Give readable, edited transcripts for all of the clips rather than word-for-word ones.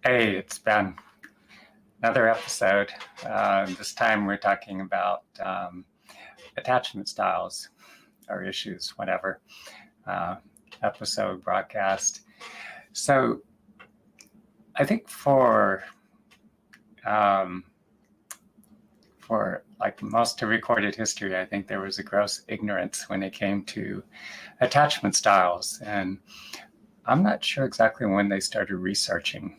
Hey, it's been another episode. This time we're talking about attachment styles or issues, whatever, uh, episode broadcast. So I think um, for like most of recorded history, I think there was a gross ignorance when it came to attachment styles. And I'm not sure exactly when they started researching,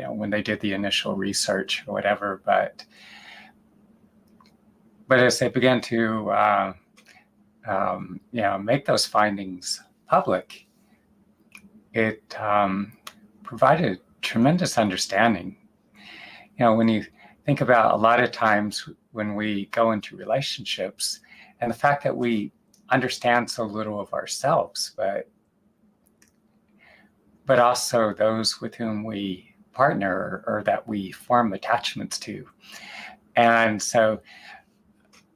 when they did the initial research or whatever, but as they began to make those findings public, it provided tremendous understanding. When you think about a lot of times when we go into relationships, and the fact that we understand so little of ourselves, but also those with whom we partner or that we form attachments to. And so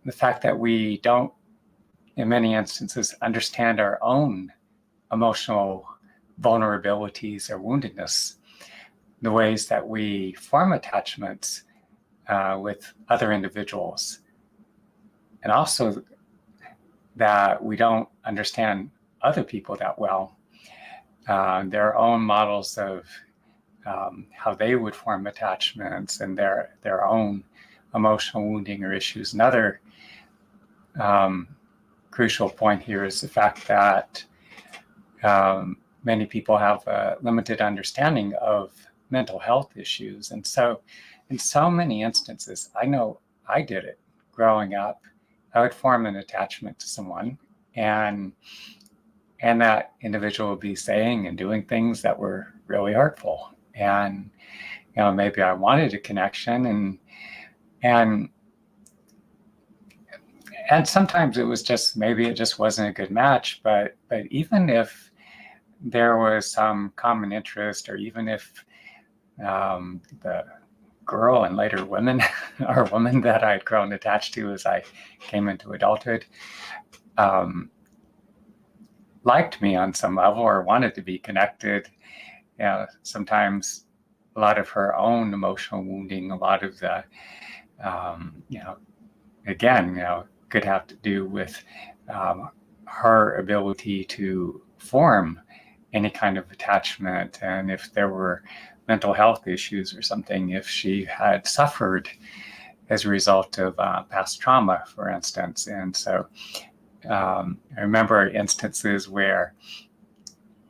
the fact that we don't, in many instances, understand our own emotional vulnerabilities or woundedness, the ways that we form attachments with other individuals, and also that we don't understand other people that well, their own models of how they would form attachments and their own emotional wounding or issues. Another crucial point here is the fact that many people have a limited understanding of mental health issues. And so in so many instances, I know I did it growing up. I would form an attachment to someone, and that individual would be saying and doing things that were really hurtful. And maybe I wanted a connection, and sometimes it was just, maybe it just wasn't a good match. But even if there was some common interest, or even if the girl and later women or woman that I'd grown attached to as I came into adulthood liked me on some level or wanted to be connected, sometimes a lot of her own emotional wounding, a lot of the, could have to do with her ability to form any kind of attachment. And if there were mental health issues or something, if she had suffered as a result of past trauma, for instance. And so I remember instances where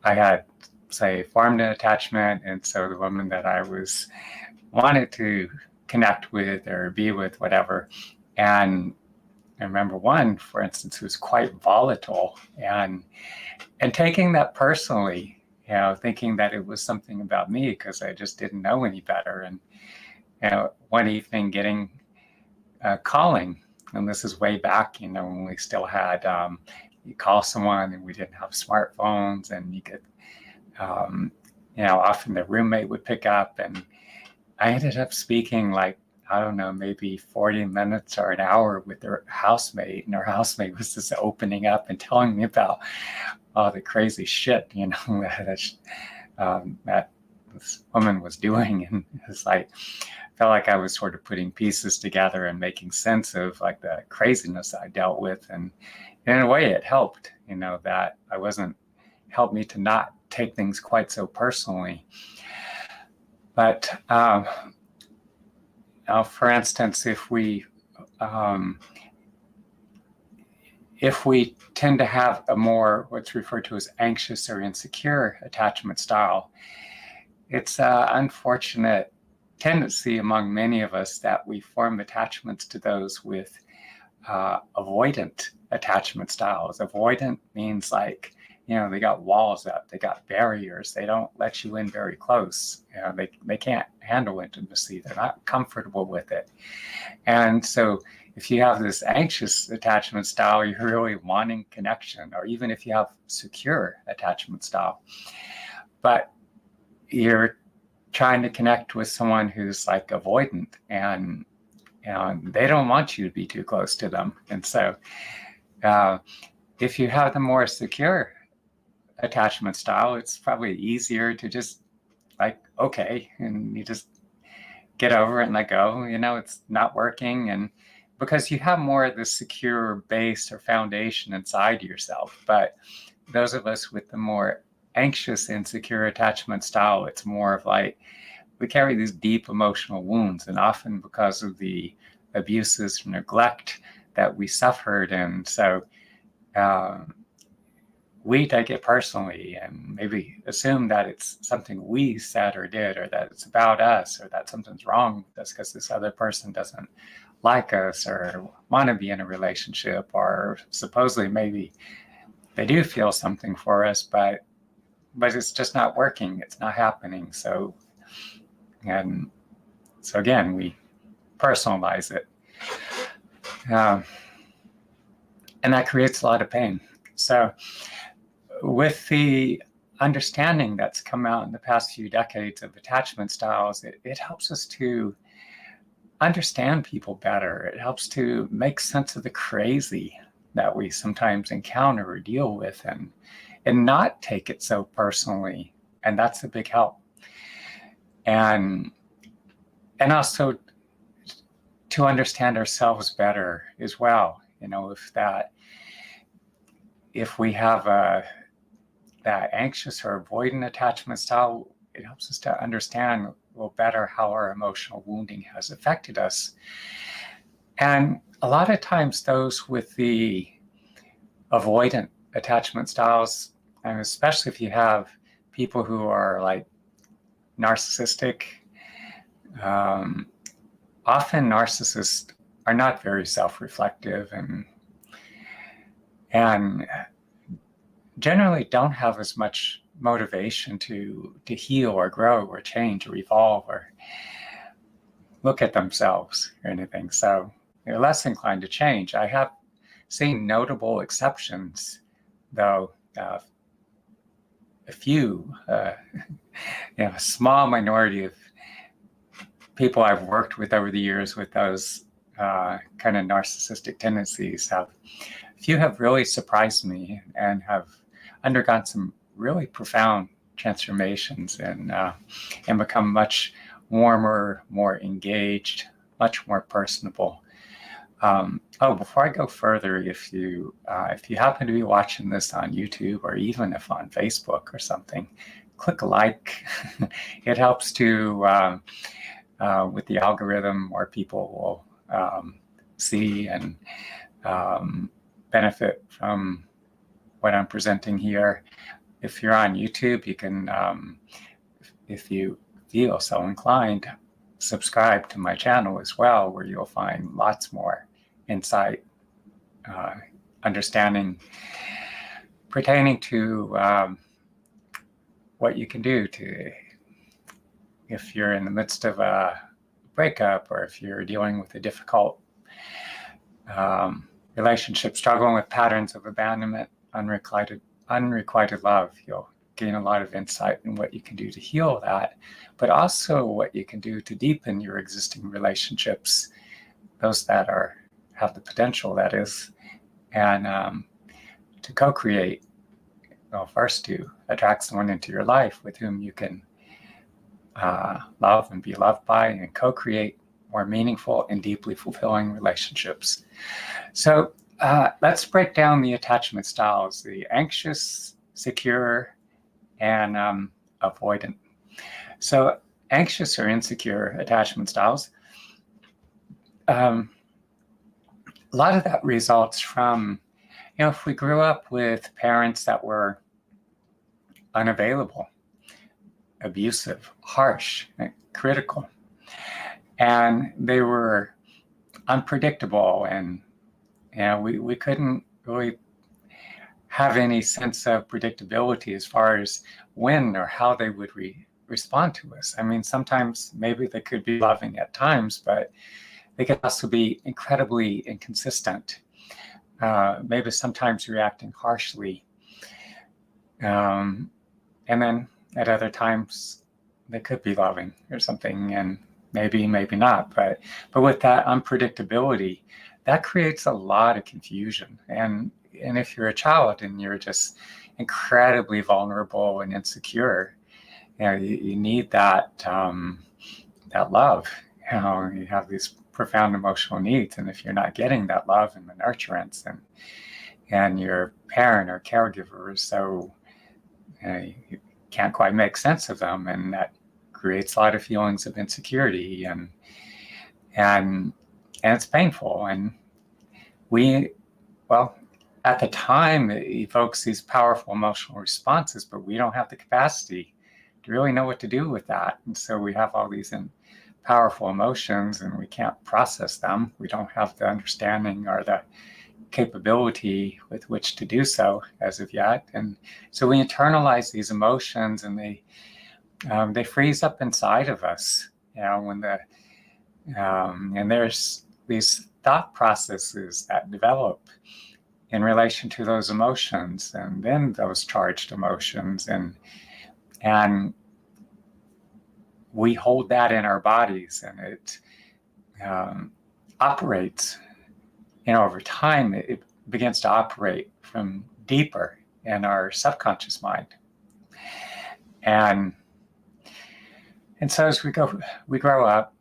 I had, say, formed an attachment, and so the woman that I wanted to connect with or be with, whatever, and I remember one, for instance, who was quite volatile, and taking that personally, thinking that it was something about me because I just didn't know any better. And one evening getting calling, and this is way back, when we still had, you call someone and we didn't have smartphones, and you could, often the roommate would pick up, and I ended up speaking like, I don't know, maybe 40 minutes or an hour with their housemate, and our housemate was just opening up and telling me about all the crazy shit, that this woman was doing. And it's like, I felt like I was sort of putting pieces together and making sense of like the craziness I dealt with. And in a way it helped, that I wasn't, helped me to not take things quite so personally. But for instance, if we tend to have a more what's referred to as anxious or insecure attachment style, it's an unfortunate tendency among many of us that we form attachments to those with avoidant attachment styles. Avoidant means like, they got walls up, they got barriers, they don't let you in very close. They can't handle intimacy, they're not comfortable with it. And so if you have this anxious attachment style, you're really wanting connection, or even if you have secure attachment style, but you're trying to connect with someone who's like avoidant, and they don't want you to be too close to them. And so if you have the more secure attachment style, it's probably easier to just like, okay, and you just get over it and let go. It's not working. And because you have more of the secure base or foundation inside yourself. But those of us with the more anxious, insecure attachment style, it's more of like we carry these deep emotional wounds, and often because of the abuses or neglect that we suffered. And so we take it personally and maybe assume that it's something we said or did, or that it's about us, or that something's wrong with us because this other person doesn't like us or want to be in a relationship, or supposedly maybe they do feel something for us, but it's just not working. It's not happening. So again, we personalize it. And that creates a lot of pain. So with the understanding that's come out in the past few decades of attachment styles, it helps us to understand people better. It helps to make sense of the crazy that we sometimes encounter or deal with, and not take it so personally. And that's a big help. And also to understand ourselves better as well. If we have that anxious or avoidant attachment style, it helps us to understand a little better how our emotional wounding has affected us. And a lot of times those with the avoidant attachment styles, and especially if you have people who are like narcissistic, often narcissists are not very self-reflective and generally don't have as much motivation to heal or grow or change or evolve or look at themselves or anything. So they're less inclined to change. I have seen notable exceptions, though. A few, a small minority of people I've worked with over the years with those kind of narcissistic tendencies have really surprised me and have undergone some really profound transformations and become much warmer, more engaged, much more personable. Before I go further, if you happen to be watching this on YouTube, or even if on Facebook or something, click like. It helps to with the algorithm, more people will see and benefit from what I'm presenting here. If you're on YouTube, you can, if you feel so inclined, subscribe to my channel as well, where you'll find lots more insight, understanding pertaining to what you can do if you're in the midst of a breakup, or if you're dealing with a difficult relationship, struggling with patterns of abandonment, unrequited love. You'll gain a lot of insight in what you can do to heal that, but also what you can do to deepen your existing relationships, those that have the potential, that is, and to co-create. Well, first to attract someone into your life with whom you can love and be loved by, and co-create more meaningful and deeply fulfilling relationships. So let's break down the attachment styles: the anxious, secure, and avoidant. So anxious or insecure attachment styles, a lot of that results from, if we grew up with parents that were unavailable, abusive, harsh, critical, and they were unpredictable, and we couldn't really have any sense of predictability as far as when or how they would respond to us. I mean, sometimes maybe they could be loving at times, but they could also be incredibly inconsistent, maybe sometimes reacting harshly. And then at other times, they could be loving or something, and maybe not. But with that unpredictability, that creates a lot of confusion. And if you're a child and you're just incredibly vulnerable and insecure, you need that that love. You have these profound emotional needs, and if you're not getting that love and the nurturance, and your parent or caregiver is so you can't quite make sense of them, and that creates a lot of feelings of insecurity, and it's painful. And well, at the time, it evokes these powerful emotional responses, but we don't have the capacity to really know what to do with that. And so we have all these powerful emotions, and we can't process them. We don't have the understanding or the capability with which to do so as of yet. And so we internalize these emotions, and they freeze up inside of us. When and there's these thought processes that develop in relation to those emotions, and then those charged emotions, and we hold that in our bodies, and it operates. Over time, it begins to operate from deeper in our subconscious mind, and so as we grow up,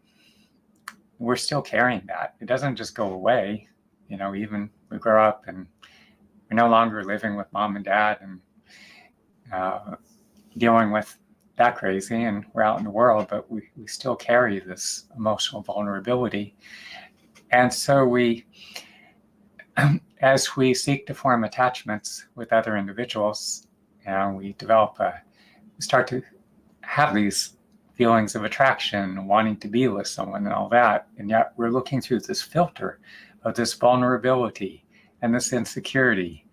we're still carrying that. It doesn't just go away. Even we grow up and we're no longer living with mom and dad and dealing with that crazy, and we're out in the world, but we still carry this emotional vulnerability. And so as we seek to form attachments with other individuals, we start to have these feelings of attraction, wanting to be with someone and all that. And yet we're looking through this filter of this vulnerability and this insecurity,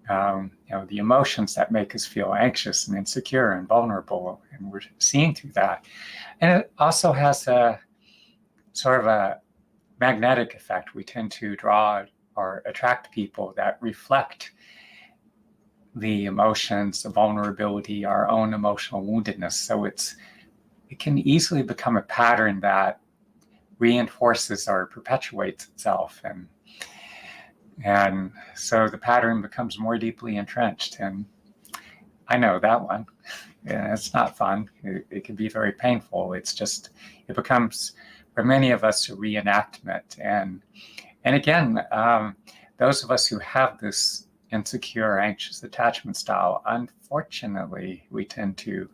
the emotions that make us feel anxious and insecure and vulnerable. And we're seeing through that. And it also has a sort of a magnetic effect. We tend to draw or attract people that reflect the emotions, the vulnerability, our own emotional woundedness. So it can easily become a pattern that reinforces or perpetuates itself, and so the pattern becomes more deeply entrenched. And I know that one. Yeah, it's not fun. It can be very painful. It becomes, for many of us, a reenactment. And again, those of us who have this insecure, anxious attachment style, unfortunately, we tend to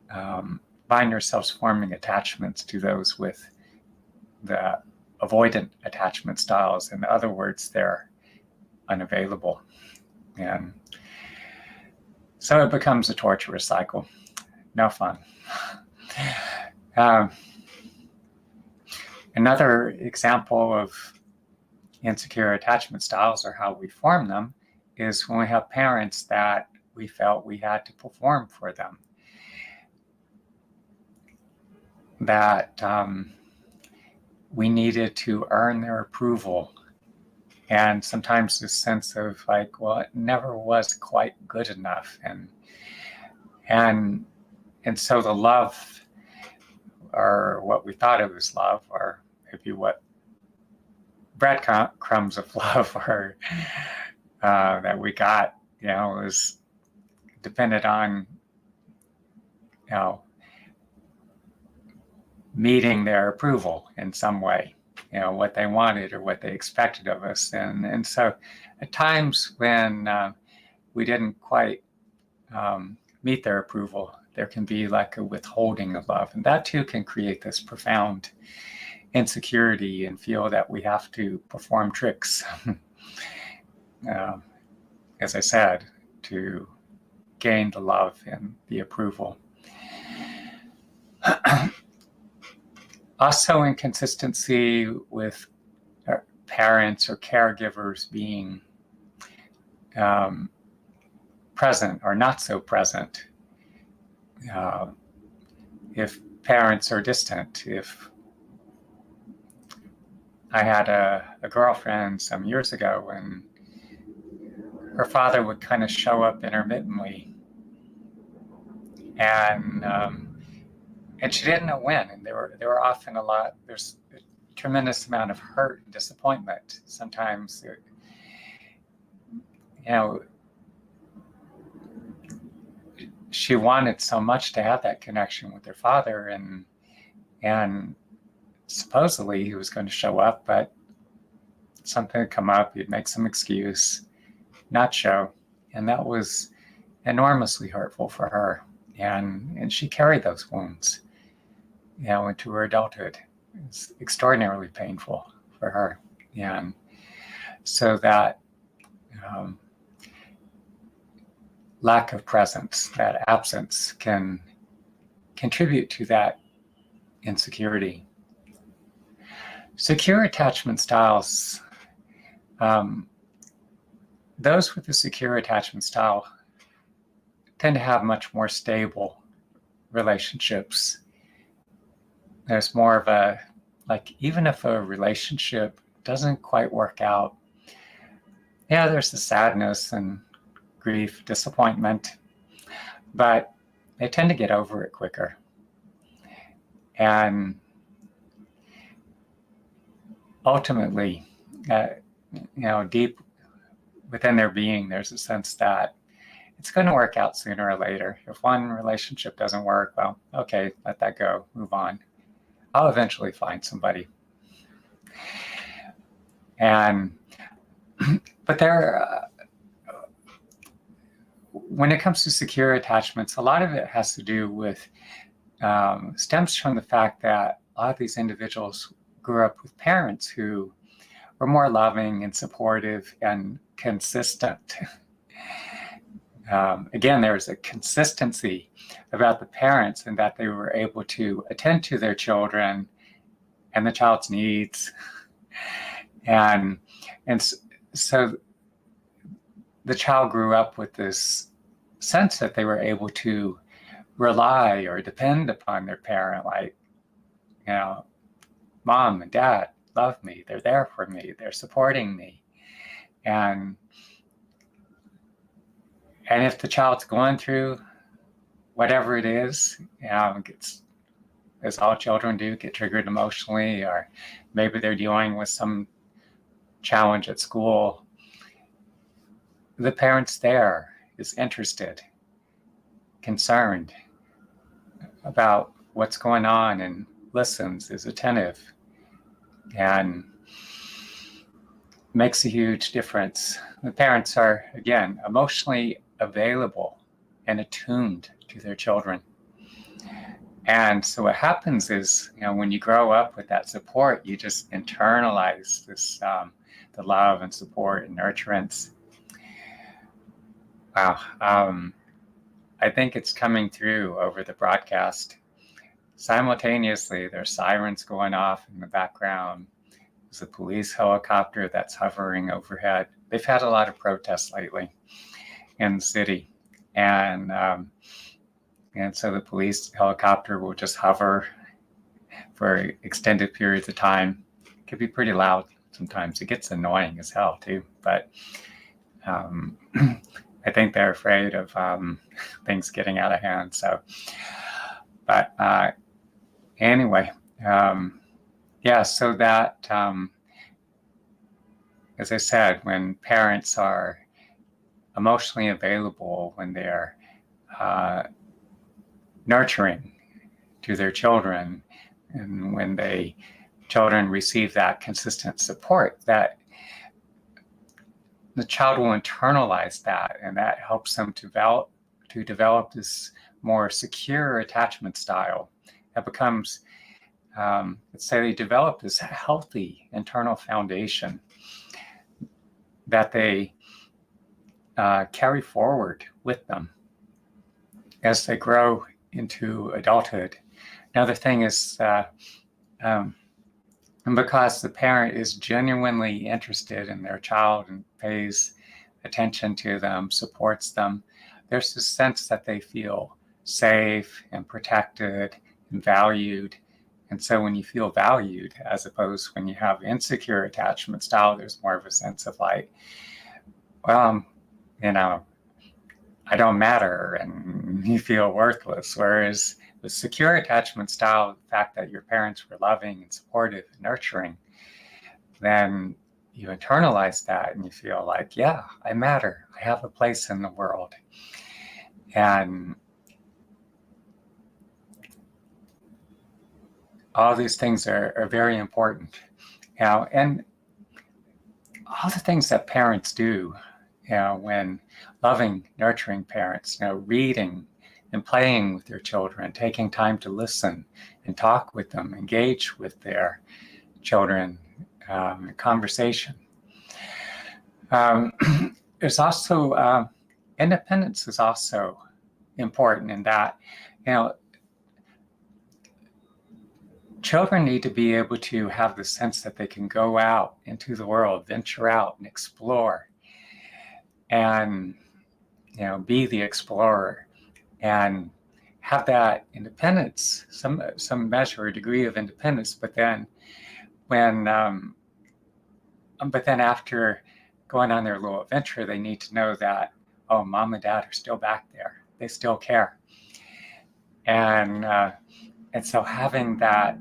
find ourselves forming attachments to those with the avoidant attachment styles. In other words, they're unavailable. And so it becomes a torturous cycle. No fun. Another example of insecure attachment styles, or how we form them, is when we have parents that we felt we had to perform for them. That we needed to earn their approval. And sometimes this sense of like, well, it never was quite good enough. And so the love, or what we thought it was love, or maybe what breadcrumbs of love or that we got, was dependent on, meeting their approval in some way, what they wanted or what they expected of us. And so at times when we didn't quite meet their approval, there can be like a withholding of love. And that too can create this profound insecurity and feel that we have to perform tricks, as I said, to gain the love and the approval. Also, inconsistency with parents or caregivers being present or not so present. If parents are distant, if I had a girlfriend some years ago, and her father would kind of show up intermittently, and she didn't know when, and there were often there's a tremendous amount of hurt and disappointment. Sometimes, she wanted so much to have that connection with her father, and supposedly he was going to show up, but something would come up, he'd make some excuse, not show, and that was enormously hurtful for her. And she carried those wounds, into her adulthood. It's extraordinarily painful for her. And so that lack of presence, that absence, can contribute to that insecurity. Secure attachment styles, those with a secure attachment style tend to have much more stable relationships. There's more of a, like, even if a relationship doesn't quite work out, there's the sadness and grief, disappointment, but they tend to get over it quicker. And ultimately, deep within their being, there's a sense that it's going to work out sooner or later. If one relationship doesn't work, well, okay, let that go, move on. I'll eventually find somebody. But when it comes to secure attachments, a lot of it has to do with, stems from the fact that a lot of these individuals grew up with parents who were more loving and supportive and consistent. Again, there's a consistency about the parents in that they were able to attend to their children and the child's needs. And so the child grew up with this sense that they were able to rely or depend upon their parent, like, mom and dad love me, they're there for me, they're supporting me. And if the child's going through whatever it is, gets, as all children do, get triggered emotionally, or maybe they're dealing with some challenge at school, the parent's there, is interested, concerned about what's going on, and listens, is attentive, and makes a huge difference. The parents are, again, emotionally available and attuned to their children. And so what happens is, when you grow up with that support, you just internalize this, the love and support and nurturance. Wow. I think it's coming through over the broadcast. Simultaneously, there's sirens going off in the background. There's a police helicopter that's hovering overhead. They've had a lot of protests lately in the city. And so the police helicopter will just hover for extended periods of time. It can be pretty loud sometimes. It gets annoying as hell too. But I think they're afraid of things getting out of hand. So, but anyway, so that, as I said, when parents are emotionally available, when they're nurturing to their children, and when children receive that consistent support, that the child will internalize that, and that helps them to develop this more secure attachment style that becomes, let's say they develop this healthy internal foundation that they carry forward with them as they grow into adulthood. Another thing is, and because the parent is genuinely interested in their child and pays attention to them, supports them, there's this sense that they feel safe and protected and valued. And so when you feel valued, as opposed when you have insecure attachment style, there's more of a sense of like, well, I don't matter, and you feel worthless. Whereas with secure attachment style, the fact that your parents were loving and supportive and nurturing, then you internalize that and you feel like, yeah, I matter. I have a place in the world. And all these things are very important. And all the things that parents do, when loving, nurturing parents, reading and playing with their children, taking time to listen and talk with them, engage with their children, conversation. There's also independence is also important in that, children need to be able to have the sense that they can go out into the world, venture out and explore, and be the explorer, and have that independence, some measure or degree of independence. But then after going on their little adventure, they need to know that, oh, mom and dad are still back there. They still care. And so having that,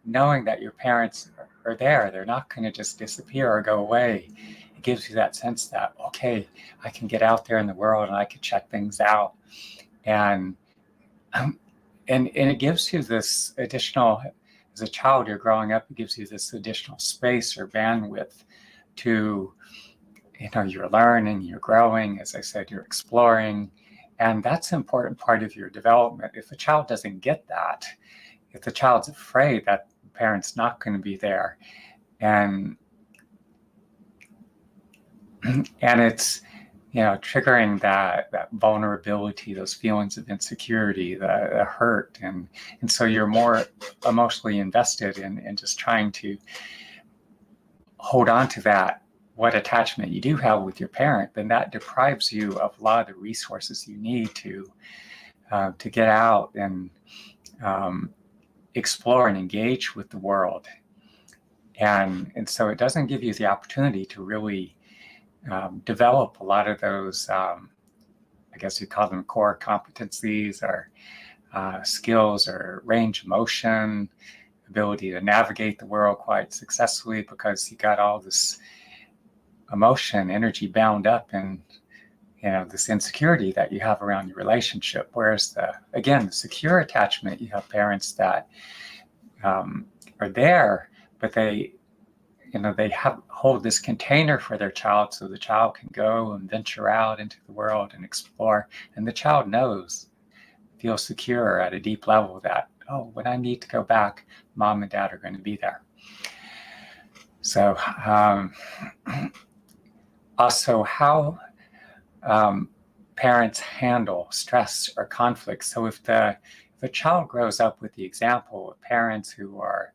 knowing that your parents are there, they're not going to just disappear or go away. It gives you that sense that, okay, I can get out there in the world and I can check things out. And it gives you this additional, as a child, you're growing up, it gives you this additional space or bandwidth to, you're learning, you're growing, as I said, you're exploring. And that's an important part of your development. If a child doesn't get that, if the child's afraid that the parent's not going to be there, and it's, triggering that vulnerability, those feelings of insecurity, the hurt, and so you're more emotionally invested in just trying to hold on to that, what attachment you do have with your parent, then that deprives you of a lot of the resources you need to get out and explore and engage with the world. And so it doesn't give you the opportunity to really develop a lot of those, I guess you call them core competencies, or skills, or range of motion, ability to navigate the world quite successfully, because you got all this emotion, energy bound up in, this insecurity that you have around your relationship. Whereas the secure attachment, you have parents that are there, but they hold this container for their child, so the child can go and venture out into the world and explore. And the child feels secure at a deep level that, oh, when I need to go back, mom and dad are going to be there. So also how parents handle stress or conflict. So if the child grows up with the example of parents who are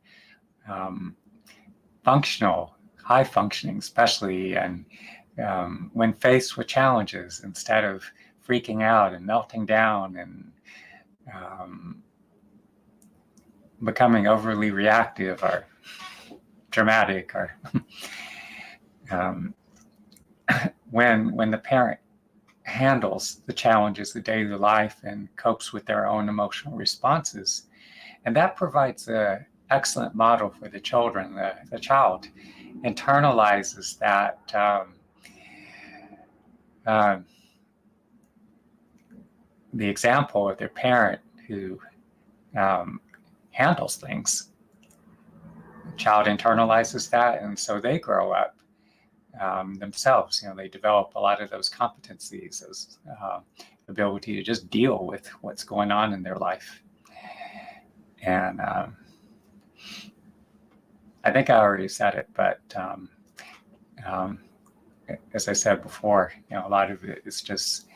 functional, high functioning especially, and when faced with challenges, instead of freaking out and melting down and becoming overly reactive or dramatic, or when the parent handles the challenges of daily life and copes with their own emotional responses, and that provides an excellent model for the children. The child internalizes that the example of their parent who handles things. The child internalizes that, and so they grow up themselves. They develop a lot of those competencies, those ability to just deal with what's going on in their life. And I think I already said it, but as I said before, a lot of it is just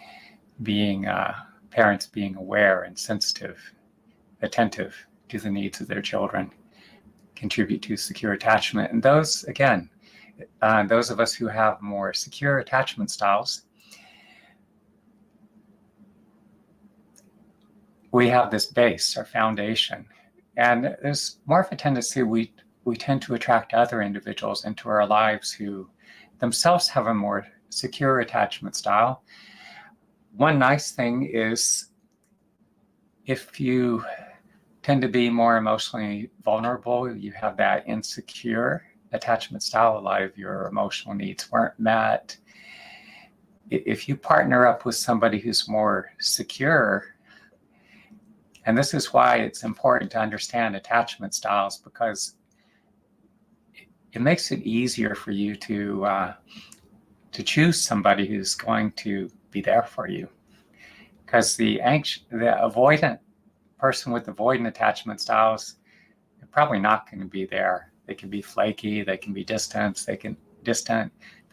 being parents being aware and sensitive, attentive to the needs of their children, contribute to secure attachment. And those, again, those of us who have more secure attachment styles, we have this base, our foundation. And there's more of a tendency we tend to attract other individuals into our lives who themselves have a more secure attachment style. One nice thing is, if you tend to be more emotionally vulnerable, you have that insecure attachment style, a lot of your emotional needs weren't met. If you partner up with somebody who's more secure, And this is why it's important to understand attachment styles, because it makes it easier for you to choose somebody who's going to be there for you. Because the avoidant person with avoidant attachment styles, they're probably not going to be there. They can be flaky, they can be distant, they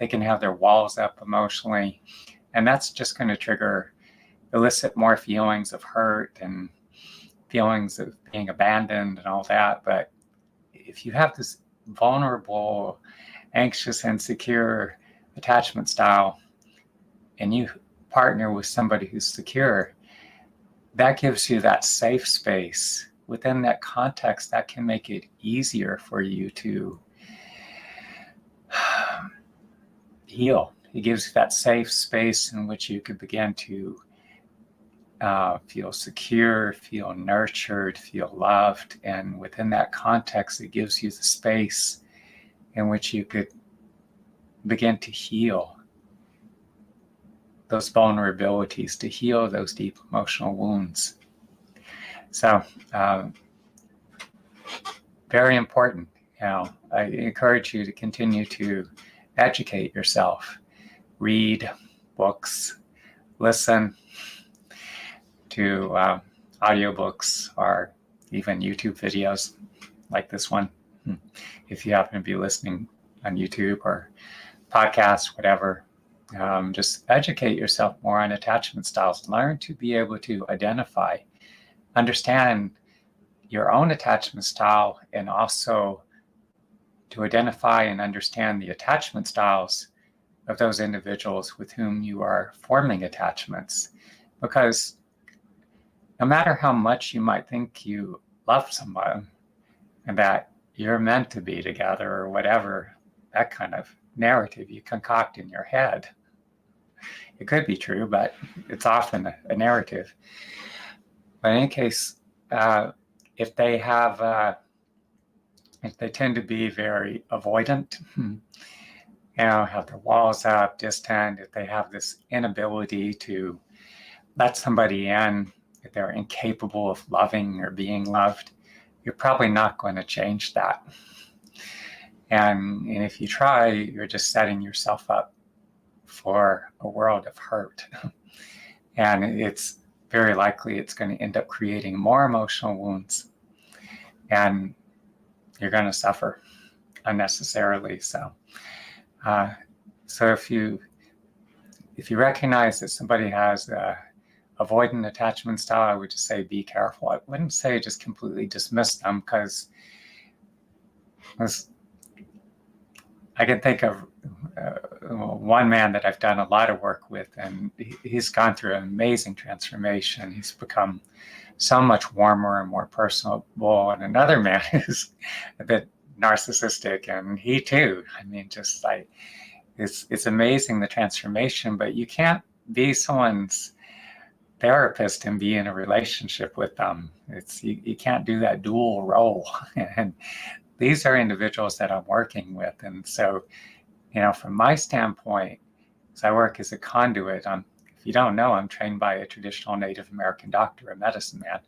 can have their walls up emotionally, and that's just going to elicit more feelings of hurt and feelings of being abandoned and all that. But if you have this vulnerable, anxious, insecure attachment style, and you partner with somebody who's secure, that gives you that safe space. Within that context, that can make it easier for you to heal. It gives you that safe space in which you could begin to feel secure, feel nurtured, feel loved. And within that context, it gives you the space in which you could begin to heal those vulnerabilities, to heal those deep emotional wounds. So, very important. I encourage you to continue to educate yourself, read books, listen to audiobooks, or even YouTube videos like this one, if you happen to be listening on YouTube or podcasts, whatever. Just educate yourself more on attachment styles. Learn to be able to identify, understand your own attachment style, and also to identify and understand the attachment styles of those individuals with whom you are forming attachments. Because no matter how much you might think you love someone and that you're meant to be together or whatever, that kind of narrative you concoct in your head, it could be true, but it's often a narrative. But in any case, if they tend to be very avoidant, have their walls up, distant, if they have this inability to let somebody in, if they're incapable of loving or being loved, you're probably not going to change that. And if you try, you're just setting yourself up for a world of hurt. And it's very likely it's going to end up creating more emotional wounds, and you're going to suffer unnecessarily. So if you recognize that somebody has a avoidant attachment style, I would just say be careful. I wouldn't say just completely dismiss them, because I can think of one man that I've done a lot of work with, and he's gone through an amazing transformation. He's become so much warmer and more personable. And another man who's a bit narcissistic, and he too, just like, it's amazing, the transformation. But you can't be someone's therapist and be in a relationship with them. You can't do that dual role. And these are individuals that I'm working with. And so, from my standpoint, as I work as a conduit, if you don't know, I'm trained by a traditional Native American doctor, a medicine man.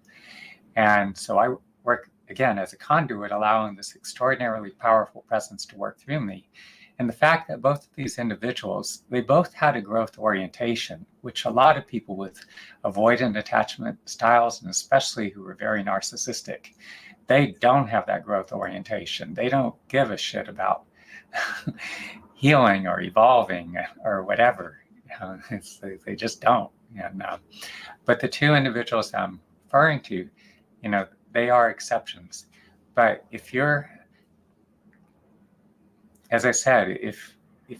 And so I work, again, as a conduit, allowing this extraordinarily powerful presence to work through me. And the fact that both of these individuals, they both had a growth orientation, which a lot of people with avoidant attachment styles, and especially who are very narcissistic, they don't have that growth orientation. They don't give a shit about healing or evolving or whatever. They just don't. And, but the two individuals I'm referring to, they are exceptions. But if you're, as I said, if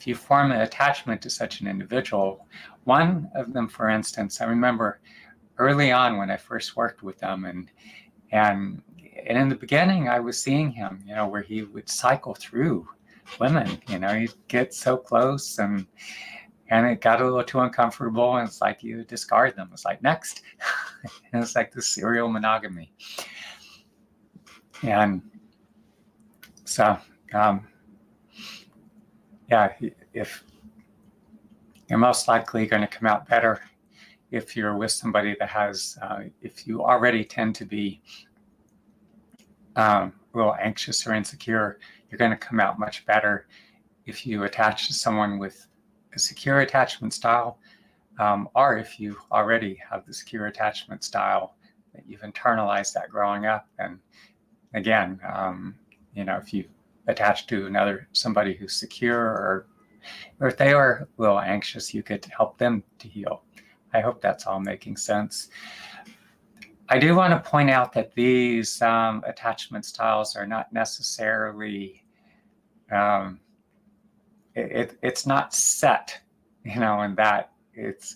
you form an attachment to such an individual, one of them, for instance, I remember early on when I first worked with them, and in the beginning, I was seeing him, where he would cycle through women, he'd get so close, and it got a little too uncomfortable, and it's like you discard them. It's like, next. And it's like this serial monogamy. And so, if you're most likely going to come out better if you're with somebody that has, if you already tend to be a little anxious or insecure, you're going to come out much better if you attach to someone with a secure attachment style, or if you already have the secure attachment style, that you've internalized that growing up. And again, if you attach to somebody who's secure, or if they are a little anxious, you could help them to heal. I hope that's all making sense. I do want to point out that these attachment styles are not necessarily, it's not set, in that it's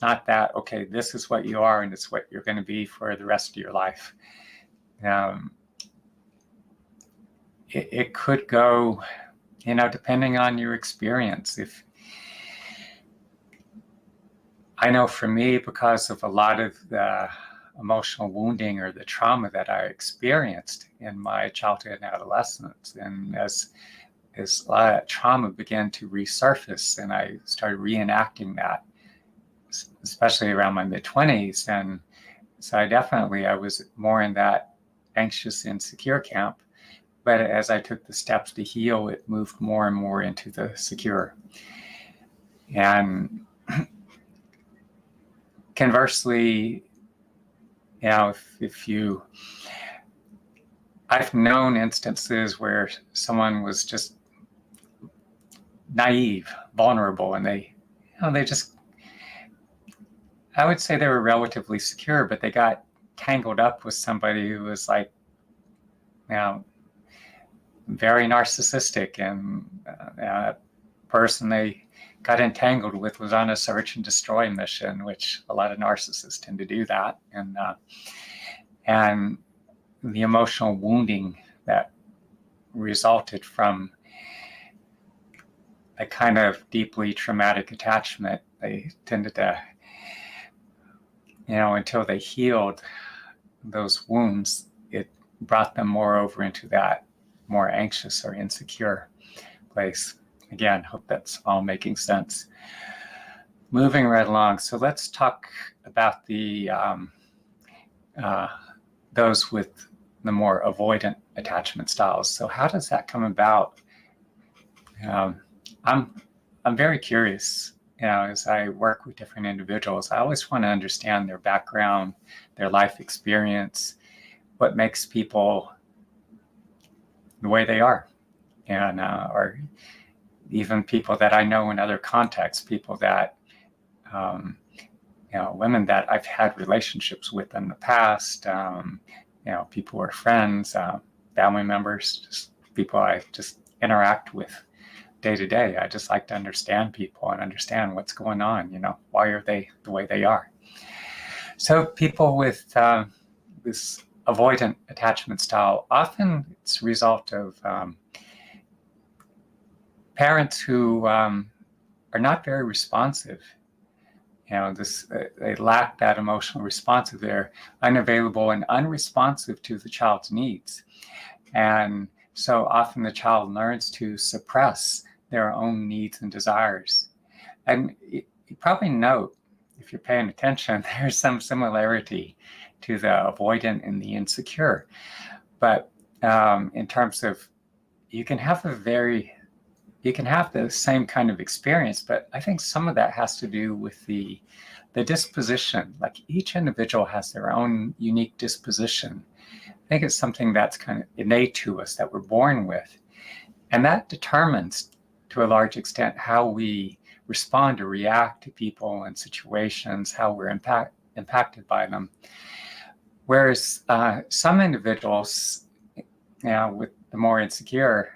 not that, okay, this is what you are and it's what you're going to be for the rest of your life. It could go, depending on your experience. If I know for me, because of a lot of the emotional wounding or the trauma that I experienced in my childhood and adolescence, and as a lot of trauma began to resurface, and I started reenacting that, especially around my mid-20s. And so I was more in that anxious, insecure camp. But as I took the steps to heal, it moved more and more into the secure. And conversely, I've known instances where someone was just naive, vulnerable, and they just, I would say they were relatively secure, but they got tangled up with somebody who was like, very narcissistic, and that person they got entangled with was on a search and destroy mission, which a lot of narcissists tend to do that. And the emotional wounding that resulted from a kind of deeply traumatic attachment, they tended to, until they healed those wounds, it brought them more over into that more anxious or insecure place. Again, hope that's all making sense. Moving right along. So let's talk about the those with the more avoidant attachment styles. So how does that come about? I'm very curious. As I work with different individuals, I always want to understand their background, their life experience, what makes people the way they are, and or even people that I know in other contexts, people that, women that I've had relationships with in the past, people who are friends, family members, just people I just interact with day to day. I just like to understand people and understand what's going on, why are they the way they are. So people with this avoidant attachment style, often it's a result of parents who are not very responsive. They lack that emotional responsive. They're unavailable and unresponsive to the child's needs. And so often the child learns to suppress their own needs and desires. And you probably note, if you're paying attention, there's some similarity to the avoidant and the insecure. But in terms of, you can have the same kind of experience, but I think some of that has to do with the disposition. Like each individual has their own unique disposition. I think it's something that's kind of innate to us, that we're born with. And that determines, to a large extent, how we respond or react to people and situations, how we're impacted by them. Whereas some individuals, with the more insecure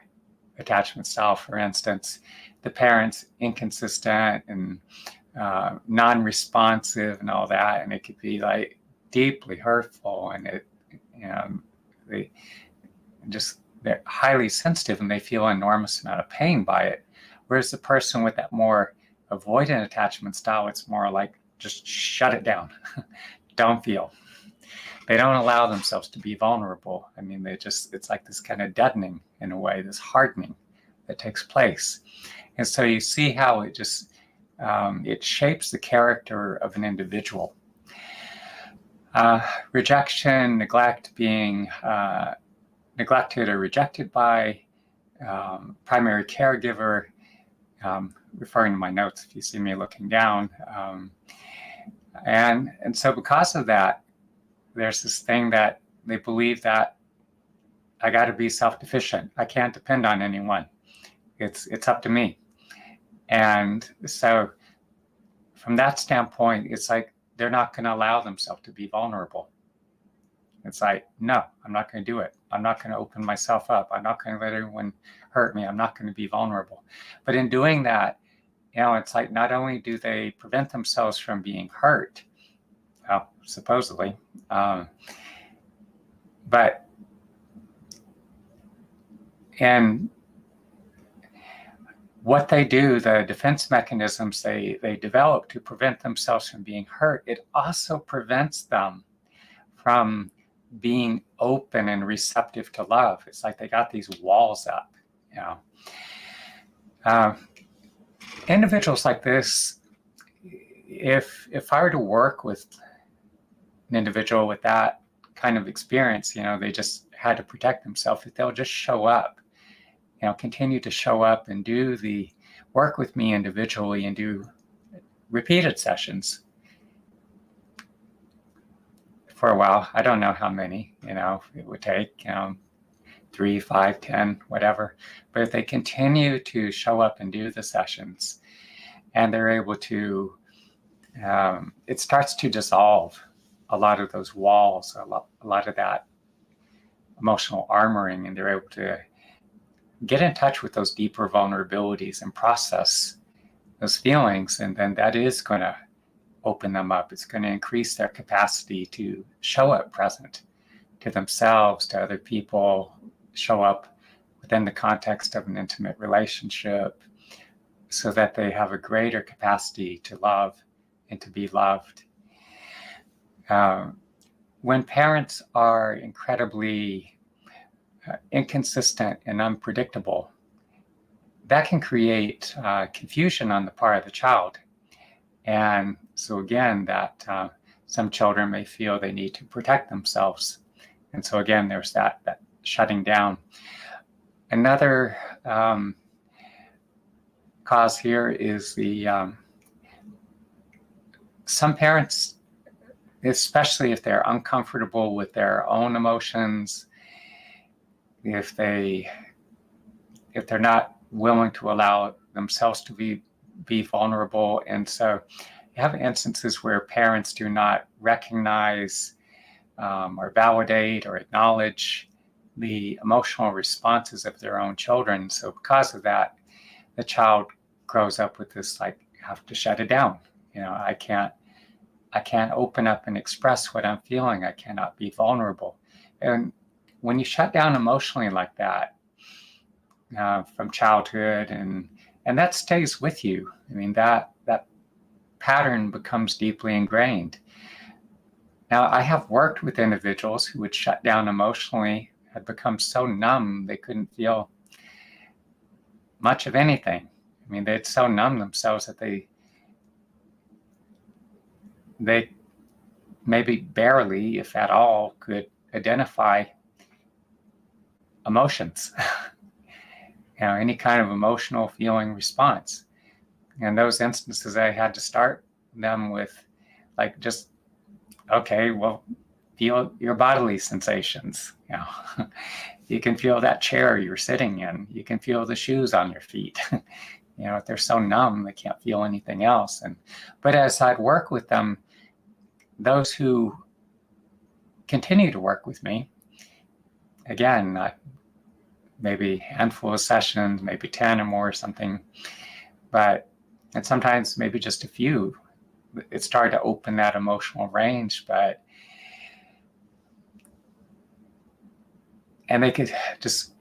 attachment style, for instance, the parents inconsistent and non-responsive and all that, and it could be like deeply hurtful, and they're highly sensitive and they feel an enormous amount of pain by it. Whereas the person with that more avoidant attachment style, it's more like, just shut it down. Don't feel. They don't allow themselves to be vulnerable. I mean, it's like this kind of deadening, in a way, this hardening that takes place. And so you see how it just it shapes the character of an individual. Rejection, neglect, being neglected or rejected by primary caregiver, referring to my notes if you see me looking down. And so because of that, there's this thing that they believe that I got to be self-sufficient. I can't depend on anyone. It's up to me. And so from that standpoint, it's like they're not going to allow themselves to be vulnerable. It's like, no, I'm not going to do it. I'm not going to open myself up. I'm not going to let everyone hurt me. I'm not going to be vulnerable. But in doing that, it's like not only do they prevent themselves from being hurt, well, supposedly, but and what they do, the defense mechanisms they develop to prevent themselves from being hurt, it also prevents them from being open and receptive to love. It's like they got these walls up, individuals like this, if I were to work with an individual with that kind of experience, they just had to protect themselves, if they'll just show up, continue to show up and do the work with me individually and do repeated sessions for a while. I don't know how many, it would take, 3, 5, 10, whatever. But if they continue to show up and do the sessions and they're able to, it starts to dissolve a lot of those walls, a lot of that emotional armoring, and they're able to get in touch with those deeper vulnerabilities and process those feelings. And then that is going to open them up. It's going to increase their capacity to show up present to themselves, to other people, show up within the context of an intimate relationship, so that they have a greater capacity to love and to be loved. When parents are incredibly inconsistent and unpredictable, that can create confusion on the part of the child. And so again, that some children may feel they need to protect themselves. And so again, there's that shutting down. Another cause here is some parents, especially if they're uncomfortable with their own emotions, if they're not willing to allow themselves to be vulnerable. And so you have instances where parents do not recognize or validate or acknowledge the emotional responses of their own children. So because of that, the child grows up with this, like, you have to shut it down. I can't open up and express what I'm feeling. I cannot be vulnerable. And when you shut down emotionally like that, from childhood, and that stays with you. I mean, that pattern becomes deeply ingrained. Now, I have worked with individuals who would shut down emotionally, had become so numb they couldn't feel much of anything. I mean, they'd so numb themselves that they maybe barely, if at all, could identify emotions, any kind of emotional feeling response. And those instances, I had to start them with, like, just, okay, well, feel your bodily sensations. You can feel that chair you're sitting in. You can feel the shoes on your feet. If they're so numb, they can't feel anything else. But as I'd work with them, those who continue to work with me, again, maybe a handful of sessions, maybe 10 or more or something, and sometimes maybe just a few, it started to open that emotional range. And they could just,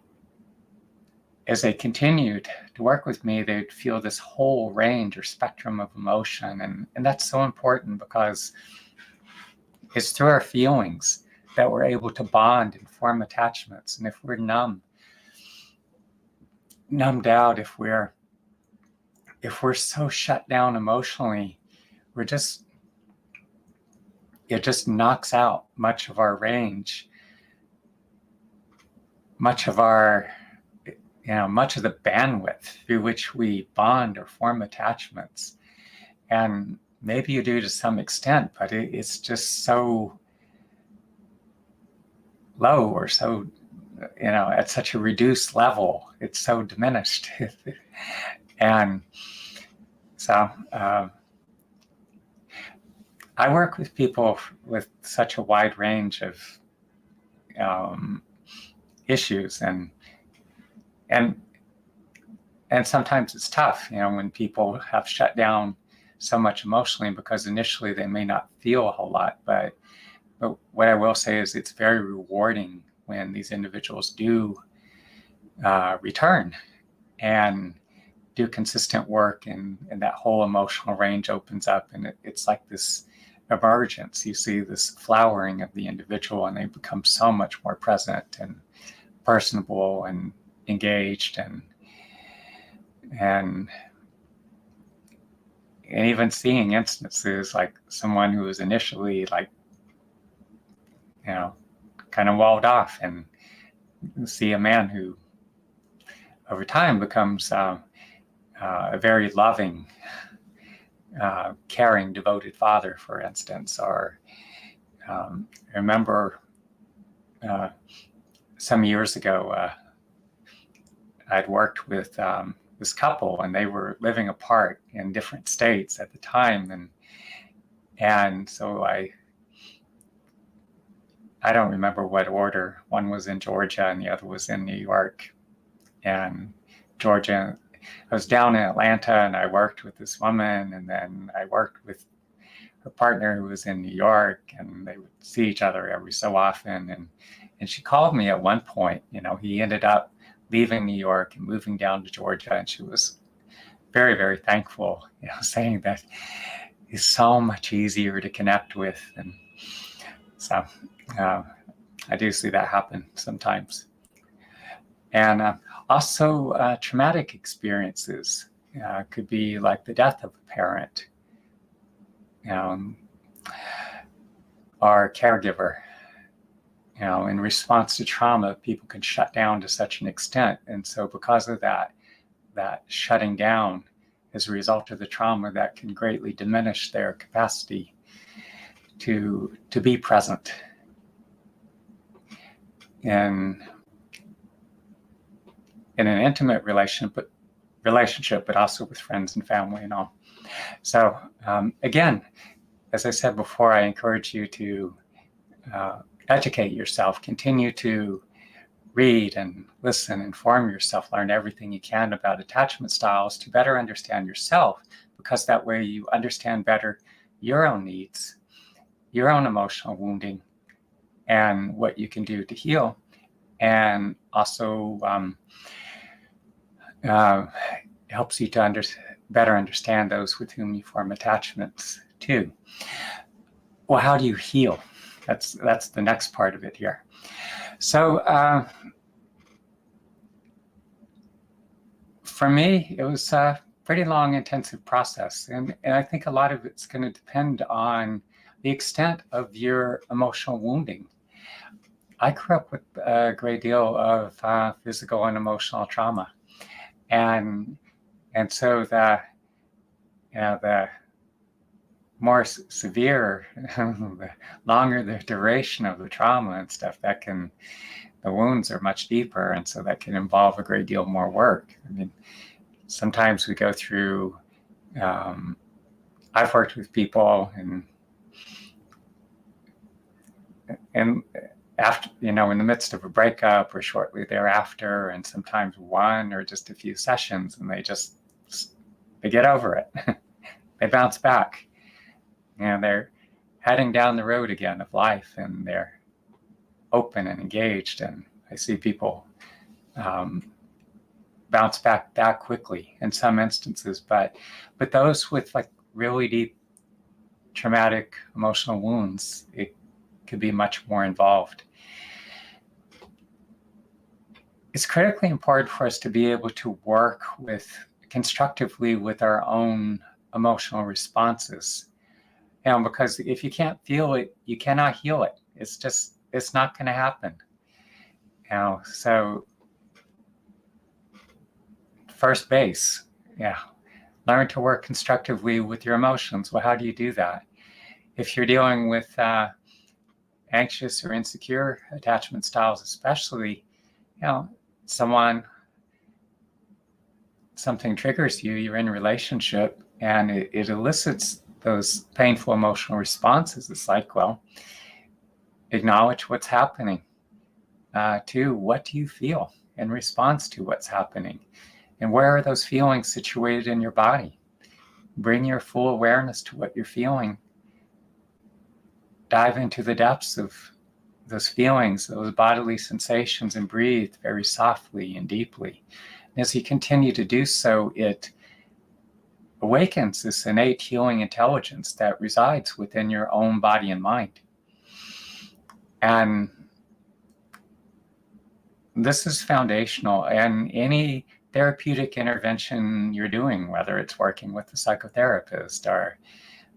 as they continued to work with me, they'd feel this whole range or spectrum of emotion. And that's so important, because it's through our feelings that we're able to bond and form attachments. And if we're numbed out, if we're if we're so shut down emotionally, we're just, it just knocks out much of our range, much of our, much of the bandwidth through which we bond or form attachments. And maybe you do to some extent, but it's just so low, or so, at such a reduced level. It's so diminished. And so I work with people with such a wide range of issues, and sometimes it's tough, when people have shut down so much emotionally, because initially they may not feel a whole lot, but what I will say is it's very rewarding when these individuals do return and do consistent work, and that whole emotional range opens up, and it's like this emergence. You see this flowering of the individual, and they become so much more present and personable and engaged, and even seeing instances like someone who was initially kind of walled off, and see a man who over time becomes a very loving, caring, devoted father, for instance. Or I remember some years ago, I'd worked with this couple, and they were living apart in different states at the time, and so I don't remember what order. One was in Georgia and the other was in New York. And Georgia, I was down in Atlanta, and I worked with this woman, and then I worked with her partner who was in New York, and they would see each other every so often. And she called me at one point. He ended up leaving New York and moving down to Georgia, and she was very, very thankful, saying that he's so much easier to connect with. And so I do see that happen sometimes. And also traumatic experiences could be like the death of a parent, or a caregiver. In response to trauma, people can shut down to such an extent. And so because of that shutting down as a result of the trauma, that can greatly diminish their capacity to be present in an intimate relationship, but also with friends and family and all. So again, as I said before, I encourage you to educate yourself, continue to read and listen, inform yourself, learn everything you can about attachment styles to better understand yourself, because that way you understand better your own needs, your own emotional wounding, and what you can do to heal. And also helps you to better understand those with whom you form attachments too. Well, how do you heal? That's the next part of it here. So for me, it was a pretty long, intensive process. And I think a lot of it's going to depend on the extent of your emotional wounding. I grew up with a great deal of physical and emotional trauma. And so the more severe, the longer the duration of the trauma and stuff, the wounds are much deeper, and so that can involve a great deal more work. I mean, sometimes we go through, I've worked with people and after, in the midst of a breakup or shortly thereafter, and sometimes one or just a few sessions, and they get over it. They bounce back. They're heading down the road again of life, and they're open and engaged. And I see people bounce back that quickly in some instances, but those with really deep traumatic emotional wounds, it could be much more involved. It's critically important for us to be able to work with constructively with our own emotional responses. Because if you can't feel it, you cannot heal it. It's not going to happen. So first base, learn to work constructively with your emotions. Well, how do you do that? If you're dealing with anxious or insecure attachment styles, especially, something triggers you, you're in a relationship, and it elicits those painful emotional responses. It's like, well, acknowledge what's happening. Two, what do you feel in response to what's happening? And where are those feelings situated in your body? Bring your full awareness to what you're feeling. Dive into the depths of those feelings, those bodily sensations, and breathe very softly and deeply. And as you continue to do so, it awakens this innate healing intelligence that resides within your own body and mind. And this is foundational, and any therapeutic intervention you're doing, whether it's working with a psychotherapist or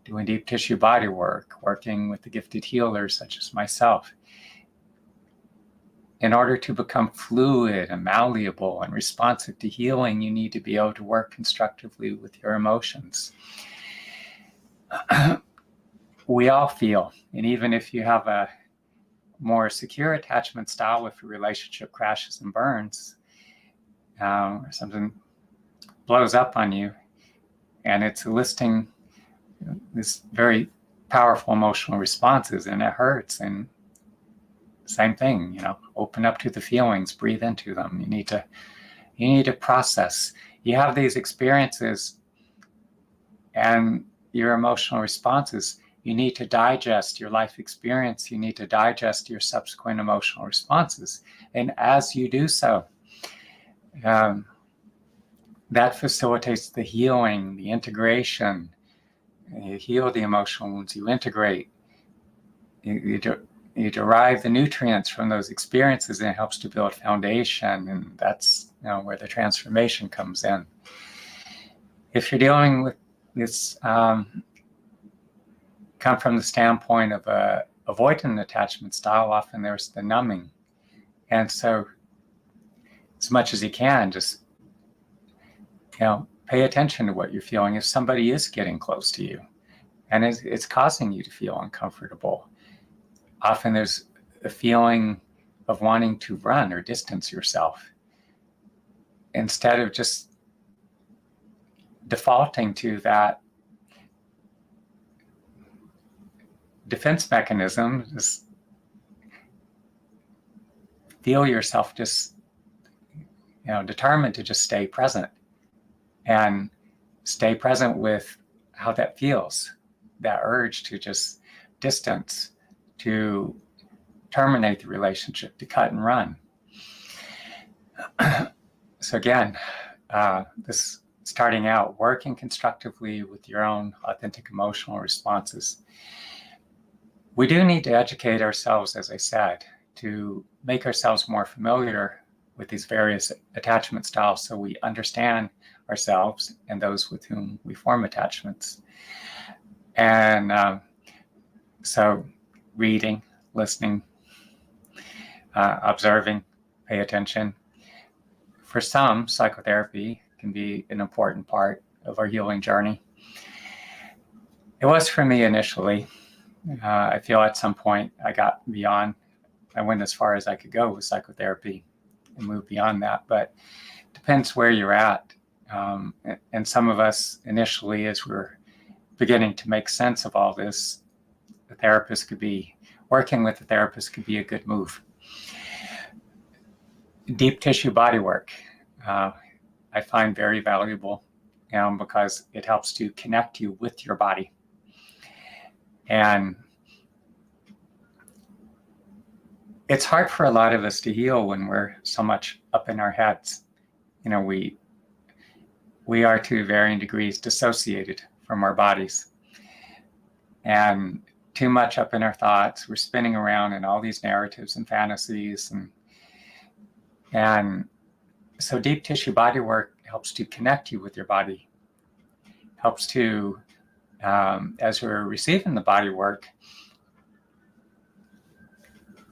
doing deep tissue body work, working with the gifted healers such as myself, in order to become fluid and malleable and responsive to healing, you need to be able to work constructively with your emotions. We all feel, and even if you have a more secure attachment style, if your relationship crashes and burns, or something blows up on you, and it's eliciting this very powerful emotional responses, and it hurts, and same thing, open up to the feelings, breathe into them. You need to process. You have these experiences and your emotional responses. You need to digest your life experience. You need to digest your subsequent emotional responses. And as you do so, that facilitates the healing, the integration. You heal the emotional wounds, you integrate. You derive the nutrients from those experiences, and it helps to build foundation. And that's where the transformation comes in. If you're dealing with this, come from the standpoint of a avoidant attachment style, often there's the numbing. And so as much as you can, just pay attention to what you're feeling. If somebody is getting close to you and it's causing you to feel uncomfortable, often there's a feeling of wanting to run or distance yourself, instead of just defaulting to that defense mechanism. Just feel yourself just determined to just stay present, and stay present with how that feels, that urge to just distance, to terminate the relationship, to cut and run. So again, this starting out, working constructively with your own authentic emotional responses. We do need to educate ourselves, as I said, to make ourselves more familiar with these various attachment styles, so we understand ourselves and those with whom we form attachments. And so reading, listening, observing, pay attention. For some, psychotherapy can be an important part of our healing journey. It was for me initially. I feel at some point I went as far as I could go with psychotherapy and move beyond that, but it depends where you're at. And some of us initially, as we're beginning to make sense of all this, working with a therapist could be a good move. Deep tissue body work, I find very valuable, because it helps to connect you with your body. And it's hard for a lot of us to heal when we're so much up in our heads. We are to varying degrees dissociated from our bodies, and too much up in our thoughts. We're spinning around in all these narratives and fantasies, and so deep tissue body work helps to connect you with your body, helps to, as we're receiving the body work,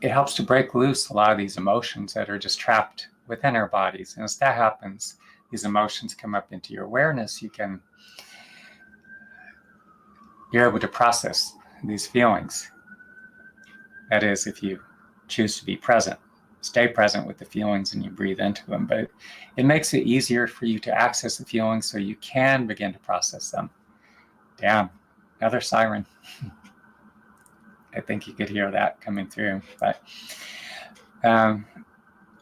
it helps to break loose a lot of these emotions that are just trapped within our bodies. And as that happens, these emotions come up into your awareness. You're able to process these feelings. That is, if you choose to be present, stay present with the feelings and you breathe into them. But it makes it easier for you to access the feelings so you can begin to process them. Damn, another siren. I think you could hear that coming through. But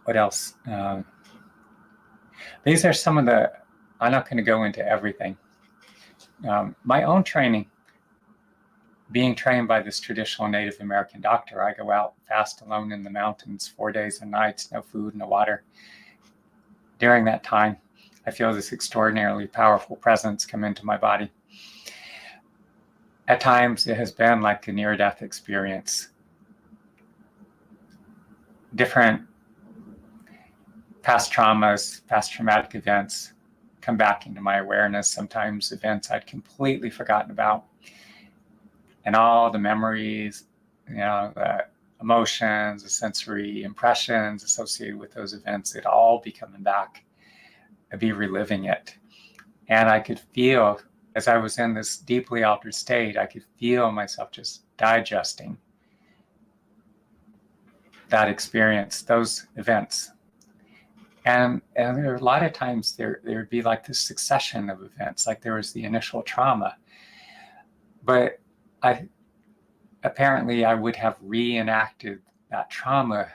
what else? These are some of the, I'm not going to go into everything. My own training, being trained by this traditional Native American doctor, I go out fast alone in the mountains 4 days and nights, no food, no water. During that time, I feel this extraordinarily powerful presence come into my body. At times, it has been like a near-death experience. Different past traumas, past traumatic events come back into my awareness. Sometimes events I'd completely forgotten about. And all the memories, the emotions, the sensory impressions associated with those events, it'd all be coming back. I'd be reliving it. And I could feel, as I was in this deeply altered state, I could feel myself just digesting that experience, those events. And there are a lot of times there would be like this succession of events, like there was the initial trauma. But apparently I would have reenacted that trauma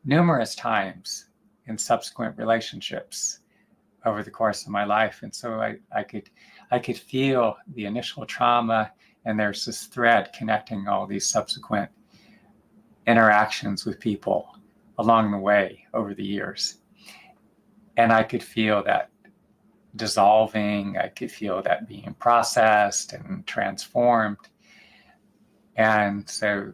numerous times in subsequent relationships over the course of my life. And so I could feel the initial trauma, and there's this thread connecting all these subsequent interactions with people along the way over the years. And I could feel that dissolving, I could feel that being processed and transformed. And so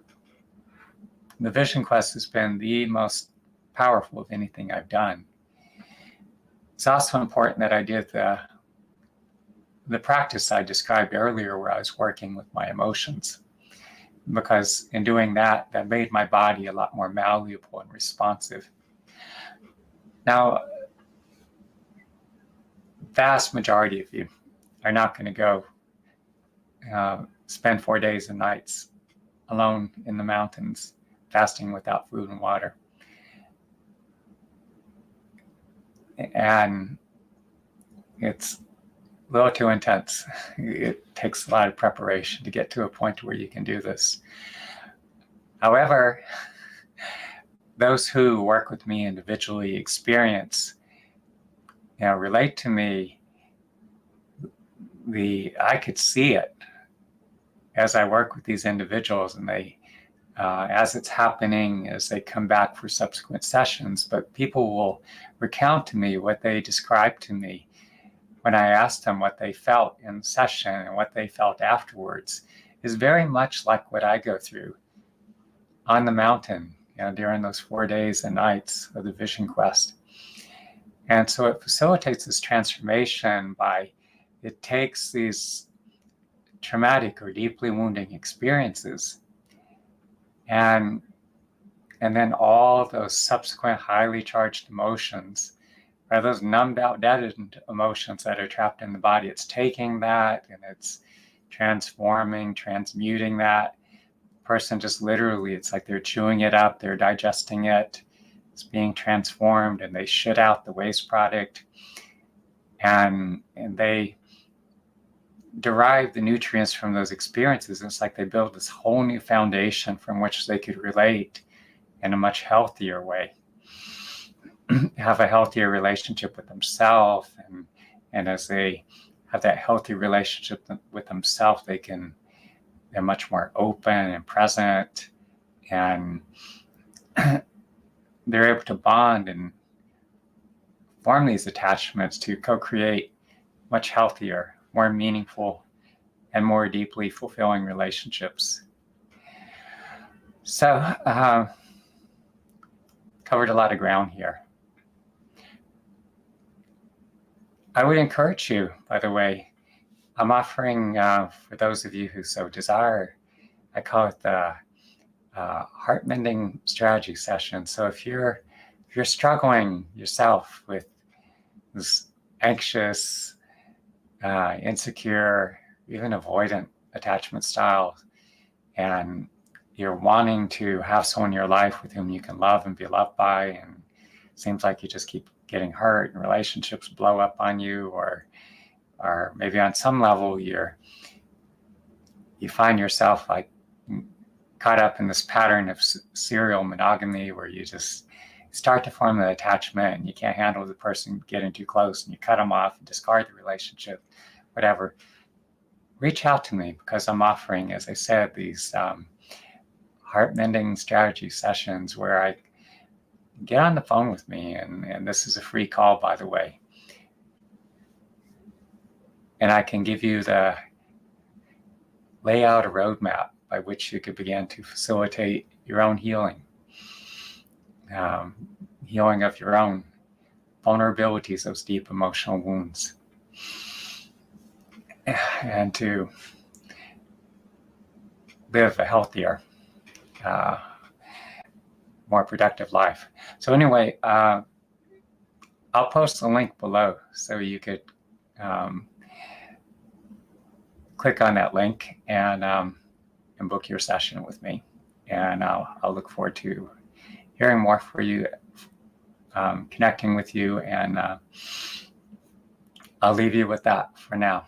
the Vision Quest has been the most powerful of anything I've done. It's also important that I did the practice I described earlier, where I was working with my emotions, because in doing that, that made my body a lot more malleable and responsive. Now, vast majority of you are not going to go spend 4 days and nights alone in the mountains, fasting without food and water. And it's a little too intense. It takes a lot of preparation to get to a point where you can do this. However, those who work with me individually experience, relate to me, I could see it as I work with these individuals, and they, as it's happening, as they come back for subsequent sessions, but people will recount to me what they described to me when I asked them what they felt in session and what they felt afterwards, is very much like what I go through on the mountain, during those 4 days and nights of the Vision Quest. And so it facilitates this transformation by, it takes these traumatic or deeply wounding experiences and then all those subsequent highly charged emotions, or those numbed out, deadened emotions that are trapped in the body. It's taking that and it's transforming, transmuting that. Person just literally, it's like they're chewing it up, they're digesting it, it's being transformed, and they shit out the waste product, and they derive the nutrients from those experiences. It's like they build this whole new foundation from which they could relate in a much healthier way, have a healthier relationship with themselves, and as they have that healthy relationship with themselves, they're much more open and present, and they're able to bond and form these attachments to co-create much healthier, more meaningful, and more deeply fulfilling relationships. So, covered a lot of ground here. I would encourage you, by the way, I'm offering, for those of you who so desire, I call it the heart mending strategy session. So if you're struggling yourself with this anxious, insecure, even avoidant attachment style, and you're wanting to have someone in your life with whom you can love and be loved by, and it seems like you just keep getting hurt and relationships blow up on you, or maybe on some level you find yourself like caught up in this pattern of serial monogamy where you just start to form an attachment and you can't handle the person getting too close and you cut them off and discard the relationship, whatever. Reach out to me, because I'm offering, as I said, these heart-mending strategy sessions where I get on the phone with me, and this is a free call, by the way. And I can give you lay out a roadmap by which you could begin to facilitate your own healing, healing of your own vulnerabilities, those deep emotional wounds, and to live a healthier, more productive life. So anyway, I'll post the link below so you could click on that link and book your session with me. And I'll look forward to hearing more from you, connecting with you, and I'll leave you with that for now.